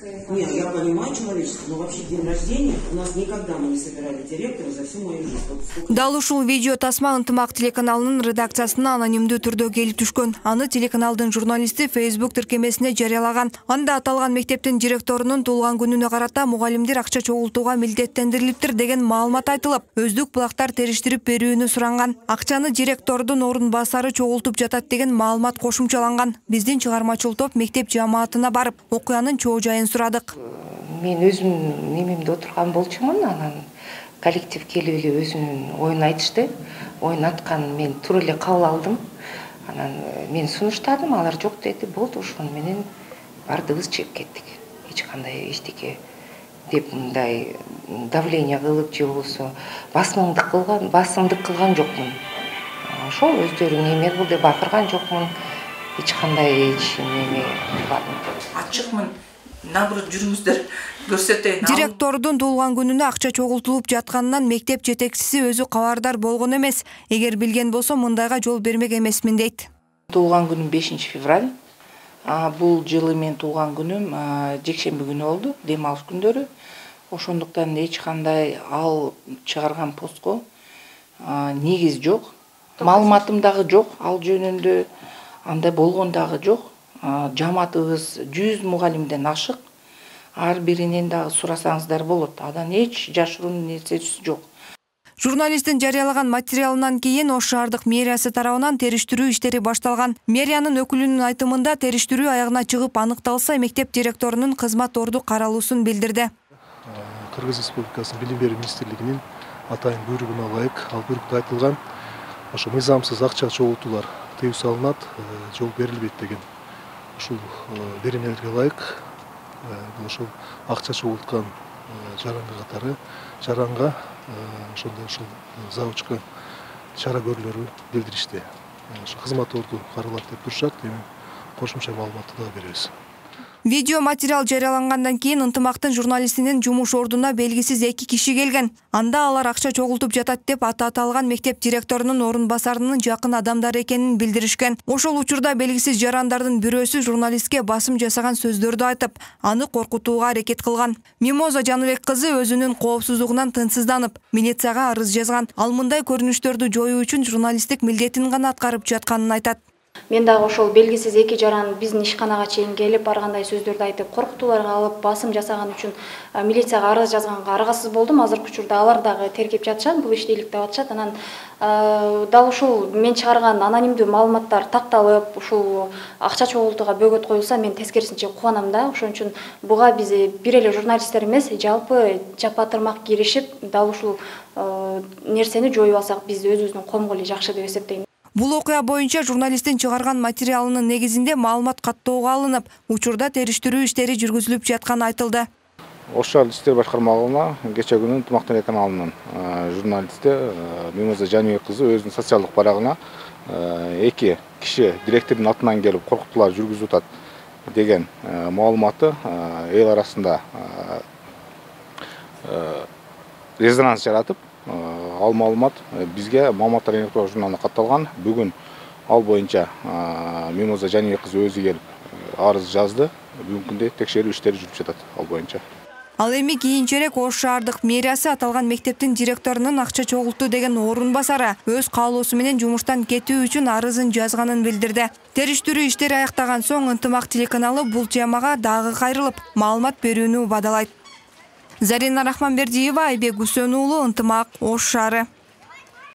Нет, я понимаю человечество, но вообще день рождения у нас никогда мы не собирали директора за всю мою жизнь. Дал ушул видео тасма ынтымак телеканалынын редакциясына анонимдүү түрдө келип түшкөн. Аны телеканалдын журналисти Facebook тиркемесине жарыялаган. Анда аталган мектептин директорунун туулган күнүнө карата мугалимдер акча чогултууга милдеттендирилиптир деген маалымат айтылып, өздүк булактар териштирип берүүнү суранган. Акчаны директордун орун басары чогултуп жатат деген маалымат кошумчаланган. Биздин чыгармачыл топ мектеп жамаатына барып, окуянын чоо жайын сурадык. Мен өзүм немемде отурган болчумун, анан коллектив келип эле өзүнүн оюн айтышты. Оюн атканын мен туура эле кабыл алдым. Анан мен сунуштадым, алар жок деди. Болду, ошону менен бардыгыбыз чыгып кеттик. Эч кандай эчтеке деп мындай давление кылып же болбосо басымдык кылган жокмун. Ошол өздөрү неме кыл деп акырган жокмун. Эч кандай неме кылбадым. Ачыкмын. Наоборот, жүрүңүздөр көрсөтөйүн. Директордун туулган күнүнө акча чогултулуп жатканынан мектеп жетекчиси өзү кабардар болгон эмес. Эгер билген болсо мындайга жол бермек эмесмин дейт. Туулган күнүм 5 февраль. Бул жылы мен туулган күнүм жекшемби күнү болду, дем алыш күндөрү. Ошондуктан эч кандай ал чыгарган постко негиз жок. Маалыматым дагы жок, ал жөнүндө андай болгон дагы жок. Жамаатыбыз 100 мугалимден ашык. Ар биринен дагы сурасаңыздар болот. Адан эч жашыруун нерсеси жок. Журналисттин жарыялаган материалынан кийин Ош шаардык мэриясы тарабынан териштирүү иштери башталган. Мэриянын өкүлүнүн айтымында териштирүү аягына чыгып аныкталса, мектеп директорунун кызмат орду каралуусун билдирди. Кыргыз Республикасынын Билим берүү министрлигинин атайын буйругуна ылайык, ал буйрукта айтылган ошо мыйзамсыз акча чогултуулар тыюу салынат, жол берилбейт деген ушул беренелерге ылайык ошол акча чогулткан жаранга катары жаранга ошондой ушул завучка чара көрүүлөрү билдиришти. Ошо кызмат орду каралат деп турушат, эми кошумча маалыматты дагы беребиз. Видео материал жарыялангандан кийин ынтымактын журналистинин жумуш ордуна белгисиз 2 киши келген. Анда алар акча чогултуп жатат деп аталган мектеп директорунун орун басарынын жакын адамдары экенин билдиришкен. Ошол учурда белгисиз жарандардын бирөөсү журналистке басым жасаган сөздөрдү айтып, аны коркутууга аракет кылган. Мимоза Жаныбек кызы өзүнүн коопсуздугунан тынчсызданып, милицияга арыз жазган. Ал мындай көрүнүштөрдү жоюу үчүн журналисттик милдетин гана аткарып жатканын айтат. Мен дагы ошол белгисиз 2 жаран биздин ишканага чейин келип, ар кандай сөздөрдү айтып, коркутууларга алып, басым жасаган үчүн милицияга арыз жазганга аргасыз болдум. Азыркы учурда алар дагы тергеп жатышат, бул ишти иликтеп атышат. Анан дал ушул мен чыгарган анонимдүү маалыматтар такталып, ушул акча чогултууга бөгөт коюлса, мен тескерисинче кубанам да. Ошон үчүн буга биз бир эле журналисттер эмес, жалпы жапа-тырмак киришип, дал ушул нерсени жоюп алсак, биз өзүбүздүн коомго эле жакшы деп эсептейм. Бул окуя боюнча журналисттин чыгарган материалынын негизинде маалымат каттоого алынып, учурда териштирүү иштери жүргүзүлүп жатканы айтылды. Ош шаардык иштер башкармалыгына кече күнү ынтымак телеканалынын журналисти Мимоза Жаныбек кызы өзүнүн социалдык барагына 2 киши директордун атынан келип коркутуулар жүргүзүп атат деген маалыматы эл арасында резонанс жаратып, ал маалымат бизге Маалыматтар электрондук журналына катталган. Бүгүн ал боюнча Мимоза Жаныбек кызы өзү келип арыз жазды. Бүгүнкү күндө текшерүү иштери жүрүп жатат ал боюнча. Ал эми кийинчерээк Ош шаардык мэриясы аталган мектептин директорунун акча чогултуу деген орун басары өз каалоосу менен жумуштан кетүү үчүн арызын жазганын билдирди. Териштирүү иштери аяктаган соң ынтымак телеканалы бул темага дагы кайрылып, маалымат берүүнү убадалайт. Зарина Рахманбердиева, Айбек Гүсөнуулу, ынтымак, Ош шаары.